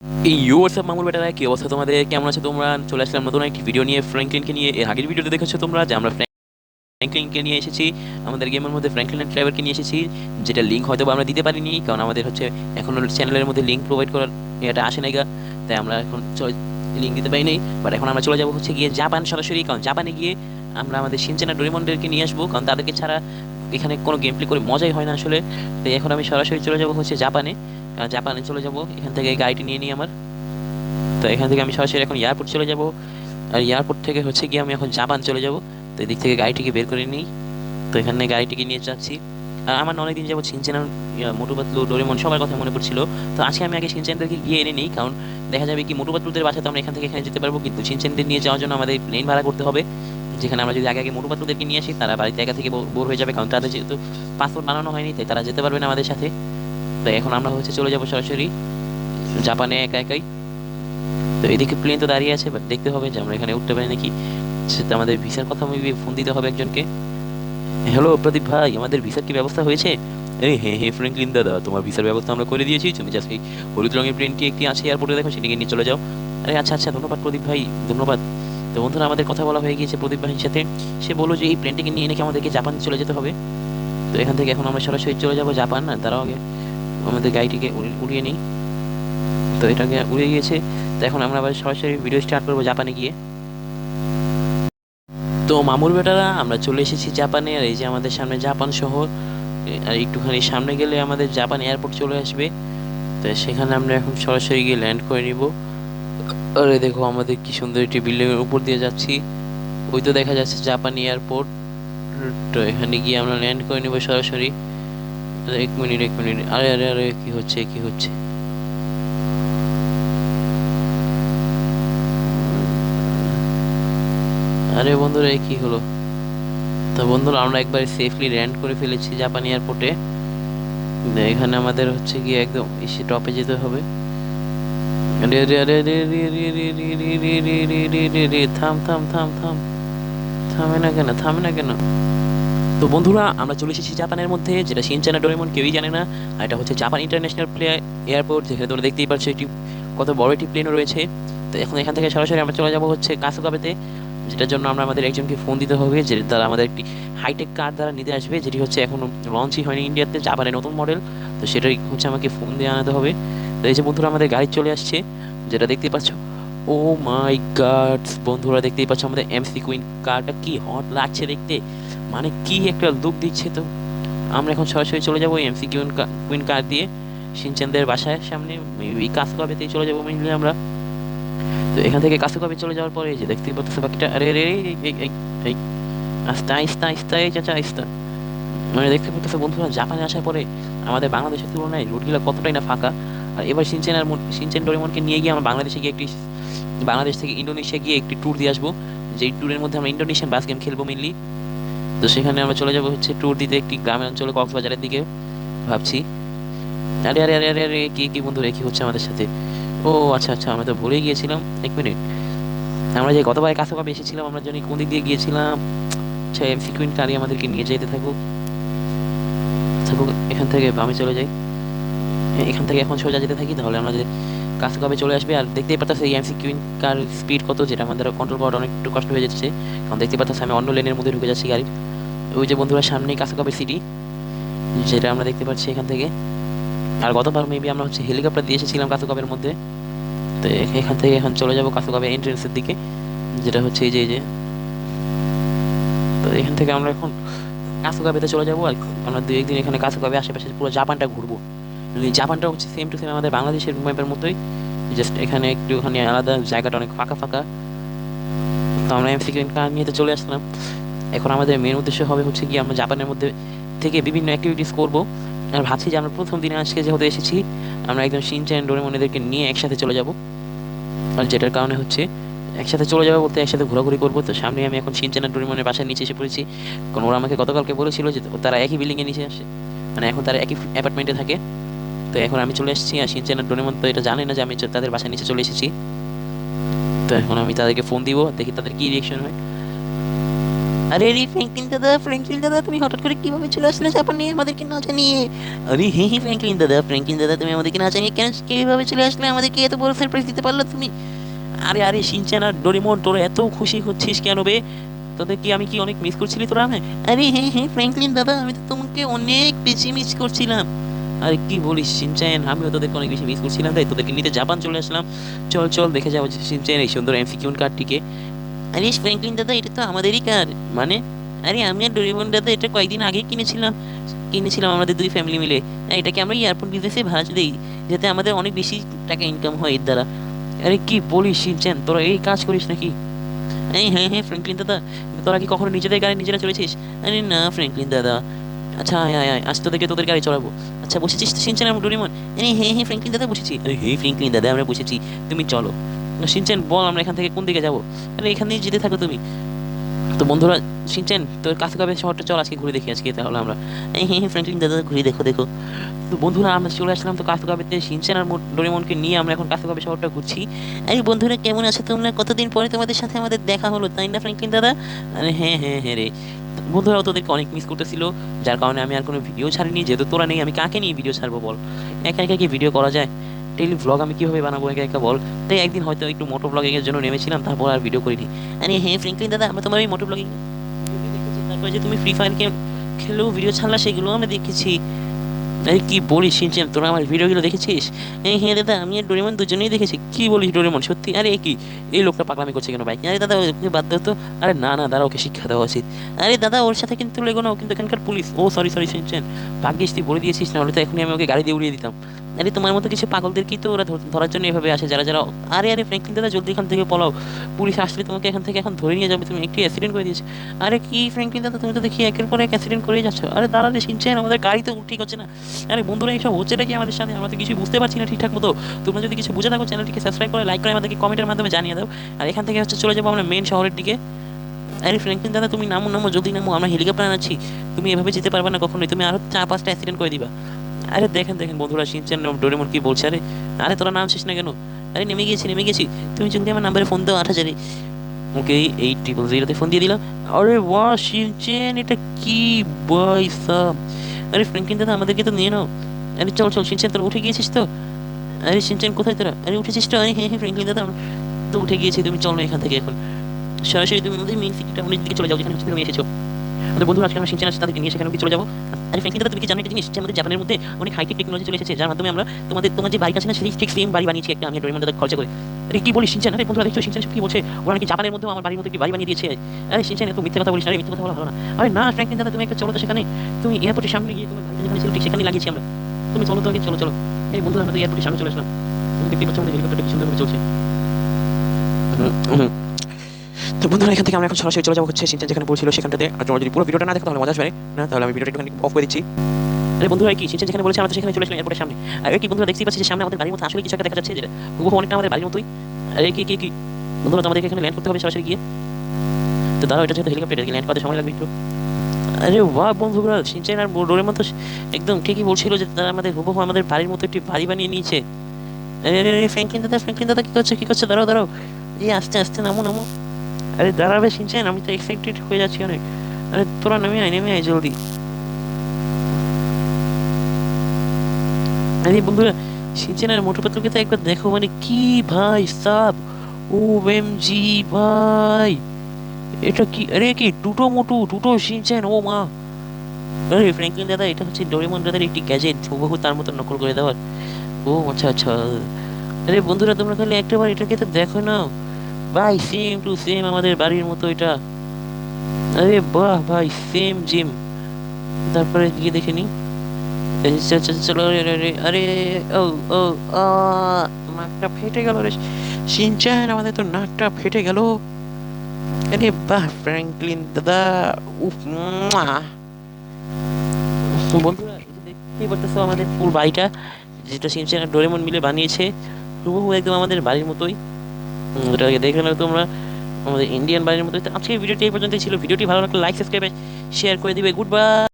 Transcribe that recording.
এই you WhatsApp মামুর বেটারা, কি অবস্থা তোমাদের? কেমন আছো তোমরা? চলে আসলাম নতুন একটি ভিডিও নিয়ে, ফ্র্যাঙ্কলিনকে নিয়ে। এর আগের ভিডিওতে দেখেছো তোমরা যে আমরা ফ্র্যাঙ্কলিনকে নিয়ে এসেছি, আমাদের গেমের মধ্যে ফ্র্যাঙ্কলিন এন্ড ট্রেভারকে নিয়ে এসেছি। যেটা লিঙ্ক হয়তো বা আমরা দিতে পারিনি, কারণ আমাদের হচ্ছে এখনো চ্যানেলের মধ্যে লিঙ্ক প্রোভাইড করার এটা আসে নাই গা। তাই আমরা এখন লিঙ্ক দিতে পারিনি। বাট এখন আমরা চলে যাবো হচ্ছে গিয়ে জাপান সরাসরি, কারণ জাপানে গিয়ে আমরা আমাদের শিনচেন আর ডোরেমনদেরকে নিয়ে আসবো, কারণ তাদেরকে ছাড়া এখানে কোনো গেম প্লে করে মজাই হয় না আসলে। তাই এখন আমি সরাসরি চলে যাবো হচ্ছে জাপানে। জাপানে চলে যাবো, এখান থেকে গাড়িটি নিয়ে নিই আমার। তো এখান থেকে আমি সরাসরি এখন এয়ারপোর্ট চলে যাব। আর এয়ারপোর্ট থেকে হচ্ছে গিয়ে আমি এখন জাপান চলে যাব। তো এদিক থেকে গাড়িটিকে বের করে নিই। তো এখানে গাড়িটিকে নিয়ে যাচ্ছি। আর আমার না অনেকদিন যাবো শিনচেন আর মোটু পাতলু ডোরেমন সবার কথা মনে পড়ছিল। তো আজকে আমি আগে শিনচেনদেরকে গিয়ে এনে নিই, কারণ দেখা যাবে কি মোটু পাতলুদের বাসা তো আমরা এখান থেকে এখানে যেতে পারবো, কিন্তু শিনচেনদের নিয়ে যাওয়ার জন্য আমাদের প্লেন ভাড়া করতে হবে। যেখানে আমরা যদি আগে আগে মোটু পাতলুদেরকে নিয়ে আসি, তারা বাড়িতে একা থেকে বোর হয়ে যাবে, কারণ তাদের যেহেতু পাসপোর্ট বানানো হয়নি, তাই তারা যেতে পারবে না আমাদের সাথে। তো এখন আমরা হচ্ছে চলে যাবো সরাসরি জাপানে একা একাই। তো এদিকে প্লেন তো দাঁড়িয়ে আছে, বাট দেখতে হবে যে আমরা এখানে উঠতে পারি নাকি। সেটা আমাদের ভিসার কথা মেবি ফোন দিতে হবে একজনকে। হ্যালো প্রদীপ ভাই, আমাদের ভিসার কি ব্যবস্থা হয়েছে? এই হ্যাঁ হ্যাঁ ফ্র্যাঙ্কলিন দাদা, তোমার ভিসার ব্যবস্থা আমরা করে দিয়েছি। তুমি জাস্ট এই হলুদ রঙের প্লেনটি একটি আছে এয়ারপোর্টে, দেখো সেটিকে নিয়ে চলে যাও। আরে আচ্ছা আচ্ছা, ধন্যবাদ প্রদীপ ভাই, ধন্যবাদ। তো বন্ধুরা, আমাদের কথা বলা হয়ে গিয়েছে প্রদীপ ভাইয়ের সাথে। সে বললো যে এই প্লেনটিকে নিয়ে নাকি আমাদেরকে জাপান চলে যেতে হবে। তো এখান থেকে এখন আমরা সরাসরি চলে যাবো জাপান। আর তারাও আগে আমাদের গাড়িটিকে উড়িয়ে নিই। তো এটাকে উড়ে গিয়েছে। তো এখন আমরা আবার সরাসরি ভিডিও স্টার্ট করবো জাপানে গিয়ে। তো মামুর বেটারা, আমরা চলে এসেছি জাপানে। আর এই যে আমাদের সামনে জাপান শহর। আর একটুখানি সামনে গেলে আমাদের জাপান এয়ারপোর্ট চলে আসবে। তো সেখানে আমরা এখন সরাসরি গিয়ে ল্যান্ড করে নিব। আরে দেখো, আমাদের কি সুন্দর একটি বিল্ডিং এর উপর দিয়ে যাচ্ছি। ওই তো দেখা যাচ্ছে জাপান এয়ারপোর্ট। তো এখানে গিয়ে আমরা ল্যান্ড করে নিব সরাসরি। এক মিনিট এক মিনিট, আরে আরে আরে, কি হচ্ছে কি হচ্ছে? আরে বন্ধুরা, এ কি হলো? তো বন্ধুরা, আমরা একবার সেফলি ল্যান্ড করে ফেলেছি জাপান এয়ারপোর্টে। এখানে আমাদের হচ্ছে গিয়ে একদম ইসে টপে যেতে হবে। আরে আরে আরে আরে আরে আরে আরে আরে আরে আরে আরে আরে আরে আরে, থাম থাম থাম থাম। থামে না কেন, থামে না কেন? তো বন্ধুরা, আমরা চলে এসেছি জাপানের মধ্যে, যেটা শিনচান আর ডোরেমন কেউই জানে না। আর এটা হচ্ছে জাপান ইন্টারন্যাশনাল এয়ারপোর্ট, যেখানে তোমরা দেখতেই পাচ্ছ একটি কত বড় একটি প্লেনও রয়েছে। তো এখন এখান থেকে সরাসরি আমরা চলে যাবো হচ্ছে কাসুগাবেতে, যেটার জন্য আমরা আমাদের একজনকে ফোন দিতে হবে, যে তারা আমাদের একটি হাইটেক কার দ্বারা নিতে আসবে, যেটি হচ্ছে এখনো লঞ্চই হয়নি ইন্ডিয়াতে, জাপানের নতুন মডেল। তো সেটাই হচ্ছে আমাকে ফোন দিয়ে আনাতে হবে। তো এই যে বন্ধুরা, আমাদের গাড়ি চলে আসছে, যেটা দেখতেই পাচ্ছ। ও মাই গড বন্ধুরা, দেখতেই পাচ্ছ আমাদের এমসি কুইন কারটা কি হট লাগছে দেখতে। মানে কি একটা লুক দিচ্ছে। তো আমরা এখন সরাসরি চলে যাবো এমসি কুইন কার দিয়ে শিনচেনদের বাসায় সামনে, মেবি কাসুগাবেতেই চলে যাবো মেনলি আমরা। তো এখান থেকে কাসুগাবে চলে যাওয়ার পরে এই যে দেখতেই পাচ্ছ বাকিটা, আরে আরে এই এই এই এই, আস্তে আস্তে আস্তে, এই চাচা আস্তে। মানে দেখতে পাচ্ছ বন্ধুরা, জাপানে আসার পরে আমাদের বাংলাদেশের তুলনায় রোডগুলো কতটাই না ফাঁকা। আর এবার শিনচেন ডোরেমনকে নিয়ে গিয়ে আমরা বাংলাদেশে গিয়ে একটি, বাংলাদেশ থেকে ইন্দোনেশিয়া গিয়ে একটি ট্যুর দিয়ে আসবো। যেই ট্যুরের মধ্যে আমরা ইন্দোনেশিয়ান বাস গেম খেলবো মেনলি। তো সেখানে আমরা চলে যাবো হচ্ছে ট্যুর দিতে একটি গ্রামের অঞ্চলে, কক্সবাজারের দিকে ভাবছি। আরে আরে আরে আরে আরে, কি কি বন্ধু রে, কি হচ্ছে আমাদের সাথে? ও আচ্ছা আচ্ছা, আমরা তো ভুলেই গিয়েছিলাম। এক মিনিট, আমরা যে গতবার কাছাকাছি এসেছিলাম, আমরা জানি কোন দিক দিয়ে গিয়েছিলাম। আচ্ছা, এমসি কুইন কারি আমাদেরকে নিয়ে যেতে থাকুক থাকুক। এখান থেকে বামে চলে যাই। এখান থেকে এখন সোজা যেতে থাকি, তাহলে আমাদের কাছাকাছি চলে আসবে। আর দেখতেই পাচ্ছ এই এমসি কুইন কার স্পিড কত, যেটা আমাদের কন্ট্রোল করাটা অনেক একটু কষ্ট হয়ে যাচ্ছে, কারণ দেখতে পাচ্ছ আমি অন্য লেনের মধ্যে ঢুকে যাচ্ছি গাড়ির। ওই যে বন্ধুরা, সামনেই কাছাকাছি সিটি, যেটা আমরা দেখতে পাচ্ছি এখান থেকে। আর গতবার মেবি আমরা হচ্ছে হেলিকপ্টার দিয়ে এসেছিলাম কাসুকাবের মধ্যে। তো এখান থেকে এখন চলে যাবো কাসুকাবে এন্ট্রেন্সের দিকে, যেটা হচ্ছে এই যে। তো এখান থেকে আমরা এখন কাসুকাবেতে চলে যাবো। আর আমরা দুই একদিন এখানে কাসুকাবে আশেপাশে পুরো জাপানটা ঘুরবো। এই জাপানটা হচ্ছে সেম টু সেম আমাদের বাংলাদেশের ম্যাপের মতোই, জাস্ট এখানে একটুখানি আলাদা, জায়গাটা অনেক ফাঁকা ফাঁকা। তো আমরা এমসিকিউ কার নিয়ে তো চলে আসলাম। এখন আমাদের মেন উদ্দেশ্য হবে হচ্ছে কি, আমরা জাপানের মধ্যে থেকে বিভিন্ন অ্যাক্টিভিটিস করব। আর ভাবছি যে আমরা প্রথম দিনে আজকে যেহেতু এসেছি, আমরা একদম শিনচ্যান ডোরেমন এদেরকে নিয়ে একসাথে চলে যাব। আর যেটার কারণে হচ্ছে একসাথে চলে যাবো বলতে একসাথে ঘোরাঘুরি করবো। তো সামনে আমি এখন শিনচ্যান আর ডোরেমনের বাসার নিচে এসে পড়েছি, কারণ ওরা আমাকে গতকালকে বলেছিল যে তারা একই বিল্ডিং এর নিচে আসে, মানে এখন তারা একই অ্যাপার্টমেন্টে থাকে। তো এখন আমি চলে এসেছি, আর শিনচ্যান আর ডোরেমন তো এটা জানে না যে আমি তাদের বাসার নিচে চলে এসেছি। তো এখন আমি তাদেরকে ফোন দিব, দেখি তাদের কি রিয়েকশন হয়। আরে রে ফ্র্যাঙ্কলিন দাদা তুমি হঠাৎ করে কিভাবে চলে আসলে জাপানে আমাদেরকে না জানিয়ে? আরে হে হে ফ্র্যাঙ্কলিন দাদা তুমি আমাদেরকে না জানিয়ে কেন কিভাবে চলে আসলে? আমাদেরকে এত বড় সারপ্রাইজ দিতে পারলো তুমি? আরে আরে শিনচান আর ডোরেমন, তোরা এত খুশি হচ্ছিস কেন বে? তোদের কি আমি কি অনেক মিস করছিলি তোরা আমায়? আরে হ্যাঁ হ্যাঁ ফ্র্যাঙ্কলিন দাদা, আমি তো তোমাকে অনেক বেশি মিস করছিলাম। আরে কি বলিস শিনচান, আমিও তোদেরকে অনেক বেশি মিস করছিলাম, তাই তোদেরকে নিতে জাপান চলে আসলাম। চল চল দেখে যাবো শিনচান এই সুন্দর এমসিকিউ কার্ডটিকে। আরে ফ্র্যাঙ্কলিন দাদা এটা তো আমাদেরই কার, মানে আরে আমি আর ডোরেমন দাদা এটা কয়েকদিন আগে কিনেছিলাম, আমাদের দুই ফ্যামিলি মিলে। এটাকে আমরা এয়ারপোর্ট বিজনেসে ভাড়া দিই, যাতে আমাদের অনেক বেশি টাকা ইনকাম হয় এর দ্বারা। আরে কি বলিস শিনচান, তোরা এই কাজ করিস নাকি? এই হ্যাঁ হ্যাঁ ফ্র্যাঙ্কলিন দাদা, তোরা কি কখনো নিজেদের গাড়ি নিজেরা চলেছিস? আরে না ফ্র্যাঙ্কলিন দাদা। আচ্ছা আয় আয় আয়, আজ তোদেরকে তোদের গাড়ি চড়াবো। আচ্ছা বসেছিস তো সিনচান আর ডোরেমন? আরে হ্যাঁ হ্যাঁ ফ্র্যাঙ্কলিন দাদা বসেছি। আরে হ্যাঁ ফ্র্যাঙ্কলিন দাদা আমরা বসেছি, তুমি চলো। সিনচান বল আমরা এখান থেকে কোন দিকে যাবো? আরে এখান দিয়ে যেতে থাকো তুমি। তো বন্ধুরা, শিনচেন তোর কাছে কবে শহরটা চল আজকে ঘুরে দেখি আজকে তাহলে আমরা। এই হ্যাঁ হ্যাঁ ফ্র্যাঙ্কলিন দাদা ঘুরে দেখো দেখো। তো বন্ধুরা আমরা চলে আসলাম তো কাসুগাবেতে, শিনচেন আর ডোরেমনকে নিয়ে আমরা এখন কাসুগাবে শহরটা ঘুরছি। এই বন্ধুরা কেমন আছো তোমরা? কতদিন পরে তোমাদের সাথে আমাদের দেখা হলো, তাই না ফ্র্যাঙ্কলিন দাদা? আরে হ্যাঁ হ্যাঁ হ্যাঁ রে। বন্ধুরাও তোদেরকে অনেক মিস করতেছিল, যার কারণে আমি আর কোনো ভিডিও ছাড়িনি। যেহেতু তোরা নেই আমি কাকে নিয়ে ভিডিও ছাড়বো বল? একা একা কি ভিডিও করা যায়? ডেইলি ভ্লগ আমি কিভাবে বানাবো একা একা বল? তাই একদিন হয়তো একটু মোটো ব্লগিং এর জন্য নেমেছিলাম, তারপর আর ভিডিও করিনি। আরে হ্যাঁ ফ্র্যাঙ্কলিন দাদা আমরা তোমার এই মোটো ব্লগিং দেখেছি, তারপরে যে তুমি ফ্রি ফায়ার গেম খেলেও ভিডিও ছাড়লা সেগুলো আমরা দেখেছি। আরে কি বলিস শিনচেন, তোরা আমার ভিডিওগুলো দেখেছিস? এই হ্যাঁ দাদা আমি আর ডোরেমন দুজনেই দেখেছি। কি বলিস ডোরেমন সত্যি? আরে কি এই লোকটা পাগলামি করছে কেন ভাই? আরে দাদা ওকে বাদ দাও তো। আরে না না দাদা ওকে শিক্ষা দেওয়া উচিত। আরে দাদা ওর সাথে কিন্তু লেগো না, ও কিন্তু এখানকার পুলিশ। ও সরি সরি শিনচেন, ভাগ্যিস তুই বলে দিয়েছিস, নাহলে তো এখনই আমি ওকে গাড়ি দিয়ে উড়িয়ে দিতাম। আরে তোমার মতো কিছু পাগলদের কি তো ওরা ধরার জন্য এভাবে আসে, যারা যারা। আরে আরে ফ্র্যাঙ্কলিন দাদা জলদি এখান থেকে পলাও, পুলিশ আসলে তোমাকে এখান থেকে এখন ধরে নিয়ে যাবে, তুমি একটি অ্যাক্সিডেন্ট করে দিয়েছো। আরে কি ফ্র্যাঙ্কলিন দাদা তুমি তো দেখি একের পর এক অ্যাক্সিডেন্ট করেই যাচ্ছ। আরে দাঁড়া রে শিনচেন, আমাদের গাড়ি তো ঠিক হচ্ছে না। আরে বন্ধুরা এইসব হচ্ছেটা কি আমাদের সাথে? আমরা তো কিছু বুঝতে পারছি না ঠিকঠাক মতো। তোমরা যদি কিছু বুঝে থাকো চ্যানেলটিকে সাবস্ক্রাইব করে লাইক করে আমাদেরকে কমেন্টের মাধ্যমে জানিয়ে দাও। আর এখান থেকে হচ্ছে চলে যাবো আমরা মেন শহরের দিকে। আরে ফ্র্যাঙ্কলিন দাদা তুমি নামো নামো জলদি নামো, আমরা হেলিকপ্টার আনাচ্ছি। তুমি এভাবে যেতে পারবে না কখনোই, তুমি আরো 4-5টা অ্যাক্সিডেন্ট করে দিবা। আরে দেখেন দেখেন বন্ধুরা, শিনচান ডোরেমন কি বলছে? আরে আরে তোরা নামছিস না কেন? আরে নেমে গেছি নেমে গেছি। তুমি জলদি আমার নাম্বারে ফোন দাও 8,000-এ। ওকে 800-তে ফোন দিয়ে দিলাম। আরে বাহ শিনচেন এটা কি ভাই সাব! আরে ফ্র্যাঙ্কলিন দাদা আমাদেরকে তো নিয়ে নাও। আরে চল চল শিনচেন, তোরা উঠে গিয়েছিস তো? আরে শিনচেন কোথায় তোরা? আরে উঠেছিস তো? আরে হ্যাঁ হ্যাঁ ফ্র্যাঙ্কলিন দাদা আমরা তো উঠে গিয়েছি, তুমি চলো এখান থেকে এখন সরাসরি তুমি আমাদের মেইন সিটি টাউনের দিকে চলে যাও, যেখানে হচ্ছে তুমি এসেছো। আমাদের বন্ধুরা আজকে আমরা শিনচেন আছে তাদেরকে নিয়ে সেখানে কি চলে যাবো। আরে ফ্র্যাঙ্কলিন দাদা তুমি কি জানো একটা জিনিস, যে আমাদের জাপানের মধ্যে অনেক হাইটেক টেকনোলজি চলে এসেছে, যার মাধ্যমে আমরা তোমার যে বাড়িটা আছে না সেই ঠিক সেম বাড়ি বানিয়েছি একটা, আমি ডোরেমন দাদা খরচা করে। আরে কি বলিস শিনচেন? আরে বন্ধুরা দেখছো শিনচেন কি বলছে? ওরা নাকি জাপানের মধ্যেও আমার বাড়ির মধ্যে একটি বাড়ি বানিয়ে দিয়েছে। আরে শিনচেন এত মিথ্যে কথা বলিস না রে, মিথ্যে কথা বলা ভালো না। আরে না ফ্র্যাঙ্কলিন দাদা তুমি একটা চলো তো সেখানে, তুমি এয়ারপোর্টের সামনে গিয়ে তোমার বাড়ি যেখানে ছিল ঠিক সেখানেই লাগিয়েছি আমরা। তুমি চলো তো আগে, চলো চলো। এই বন্ধুরা আমরা তো এয়ারপোর্টের সামনে চলে আসলাম, তুমি দেখতে পাচ্ছ আমাদের হেলিকপ্টারটা কি সুন্দর করে চলছে। তো বন্ধুরা এখান থেকে আমরা এখন সরাসরি চলে যাবো হচ্ছে শিনচান যেখানে বলছিল সেখানটাতে। আর তোমরা যদি পুরো ভিডিওটা না দেখো তাহলে মজা আসবে না, তাহলে আমি ভিডিওটা একটুখানি অফ করে দিচ্ছি। আরে বন্ধুরা কি শিনচান যেখানে বলেছে আমরা তো সেখানে চলে আসলাম এয়ারপোর্টের সামনে। আর কি বন্ধুরা দেখতেই পাচ্ছি যে সামনে আমাদের বাড়ির মতো আসলে কিছু একটা দেখা যাচ্ছে, যেটা হুবহু অনেকটা আমাদের বাড়ির মতোই। আরে কি কি কি বন্ধুরা তোমাদেরকে এখানে ল্যান্ড করতে হবে সরাসরি গিয়ে। তো দাঁড়াও, এটা যেহেতু হেলিকপ্টার ল্যান্ড করতে সময় লাগবে একটু। আরে বাহ বন্ধুরা, শিনচান আর ডোরেমন তো একদম ঠিকই বলছিল যে তারা আমাদের হুবহু আমাদের বাড়ির মতো একটি বাড়ি বানিয়ে নিয়েছে। আরে আরে আরে ফ্র্যাঙ্কলিন দাদা কি করছে? দাঁড়াও দাঁড়াও, এই আস্তে আস্তে নামো নামো। আরে দাঁড়াবে শিনচান, আমি তো এক্সাইটেড হয়ে যাচ্ছি অনেক। আরে তোরা নেমে আয় জলদি। আরে বন্ধুরা শিনচান আর মোটু পাতলুকে তো একবার দেখো, মানে কি ভাই সাব! ও এম জি ভাই, এটা কি? আরে কি টুটো শিনচান, ও মা! আরে ফ্র্যাঙ্কলিন দাদা এটা হচ্ছে ডোরেমন দাদার একটি গ্যাজেট, হুবহু তার মতো নকল করে দেওয়ার। ও আচ্ছা আচ্ছা। আরে বন্ধুরা তোমরা তাহলে একটাবার এটাকে তো দেখো না ভাই, সেম টু সেম আমাদের বাড়ির মতো এটা। আরে বাহ ভাই, সেম জিম। তারপরে গিয়ে দেখে নি। চলো আরে আরে আরে, ও ও আ নাকটা ফেটে গেল রে শিনচান, আমাদের তো নাকটা ফেটে গেল। আরে বাহ ফ্র্যাঙ্কলিন দাদা, উফ মুয়া। বন্ধুরা এই যে দেখতেই পারতেছো আমাদের পুরো বাড়িটা, যেটা শিনচান আর ডোরেমন মিলে বানিয়েছে, হুবহু একদম আমাদের বাড়ির মতোই। ওটাকে দেখে নাও তোমরা, আমাদের ইন্ডিয়ান বাড়ির মতোই। তো আজকের ভিডিওটি এই পর্যন্তই ছিল। ভিডিওটি ভালো লাগলে লাইক সাবস্ক্রাইব শেয়ার করে দিবে। Good bye.